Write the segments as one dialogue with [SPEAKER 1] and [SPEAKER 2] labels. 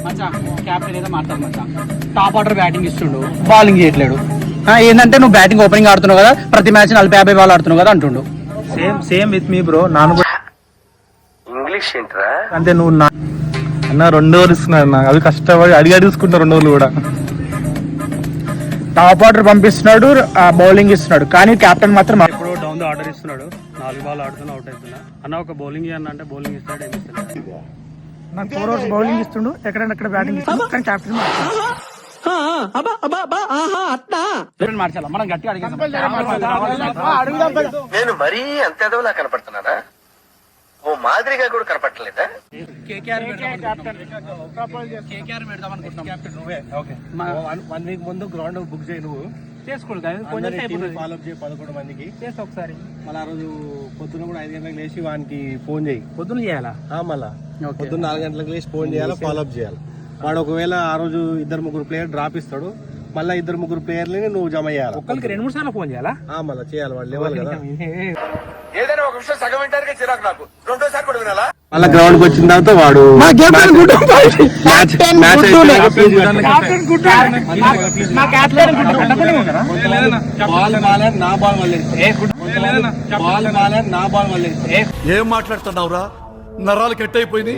[SPEAKER 1] మచ్చా captain ఏదో మాట్లాడు మచ్చా. టాప్ ఆర్డర్ బ్యాటింగ్ ఇస్తుండు, బౌలింగ్ చేయట్లేడు. ఏంటంటే నువ్వు బ్యాటింగ్ ఓపెనింగ్ ఆడుతున్నావు కదా, ప్రతి మ్యాచ్ 40-50 బాల్ ఆడుతున్నావు కదా అంటుండు.
[SPEAKER 2] Same with me bro. నాను ఇంగ్లీష్ ఏంట్రా అంటే నువ్వు అన్న 2 ఓవర్లు ఇస్తున్నాడు నాకు, అవి కష్టపడి అడిగి తీసుకుంటా 2 ఓవర్లు కూడా.
[SPEAKER 3] టాప్ ఆర్డర్ పంపిస్తున్నాడు, బౌలింగ్ ఇస్తున్నాడు, కానీ కెప్టెన్ మాత్రం
[SPEAKER 4] ఇప్పుడు డౌన్ ది ఆర్డర్ ఇస్తున్నాడు. 4 బాల్ ఆడుతున్నా అవుట్ అవుతున్నా అన్న. ఒక బౌలింగ్ అన్న అంటే బౌలింగ్ ఇస్తాడు, ఏమి ఇస్తాడు.
[SPEAKER 3] నాకు 4 ఓవర్స్ బౌలింగ్ ఇస్తుండు, ఎక్కడెక్కడ బ్యాటింగ్ ఇస్తుండు, కానీ కెప్టెన్
[SPEAKER 1] మార్చాలా మనం గట్టిగా అడిగేసాం.
[SPEAKER 5] నేను మరీ అంత ఎదవలా కనపడుతున్నానా? ఓ మాదిరిగా కూడా కనపడలేదా?
[SPEAKER 1] కేకేఆర్ పెడదాం అనుకుంటున్నాం.
[SPEAKER 2] 1 వీక్ ముందు గ్రౌండ్ బుక్ చేయి, నువ్వు
[SPEAKER 1] చేసుకోండి
[SPEAKER 2] ఫాలో చేయి 11 మందికి
[SPEAKER 1] చేస్తా ఒకసారి.
[SPEAKER 2] మళ్ళీ ఆ రోజు పొద్దున్న కూడా 5 గంటలకు లేచి వానికి ఫోన్ చేయి.
[SPEAKER 1] పొద్దున్న చేయాలా?
[SPEAKER 2] మళ్ళా పొద్దున్న 4 గంటలకు లేచి ఫోన్ చేయాలి, ఫాలో అప్ చేయాలి. వాడు ఒకవేళ ఆ రోజు 2-3 ప్లేయర్ డ్రాప్ ఇస్తాడు, మళ్ళీ 2-3 ప్లేయర్లని నువ్వు జమ చేయాలి.
[SPEAKER 1] ఒక్కరికి 2-3 సార్లు ఫోన్ చేయాలా?
[SPEAKER 2] మళ్ళీ చేయాలి, వాడు లేవాలి కదా.
[SPEAKER 5] ఏదైనా ఒక విషయం సగం వింటానికి చిరాకు నాకు, రెండోసారి కూడా వినాలా?
[SPEAKER 2] మళ్ళీ గ్రౌండ్ కి వచ్చిన తర్వాత వాడు
[SPEAKER 6] ఏం మాట్లాడుతున్నావురా? నరాలు కట్ అయిపోయింది.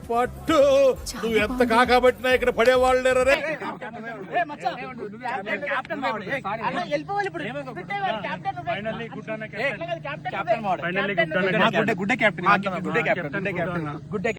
[SPEAKER 6] పట్టు నువ్వు ఎంత కాకబట్టినా ఇక్కడ పడేవాళ్ళు లేరే.
[SPEAKER 4] Good captain.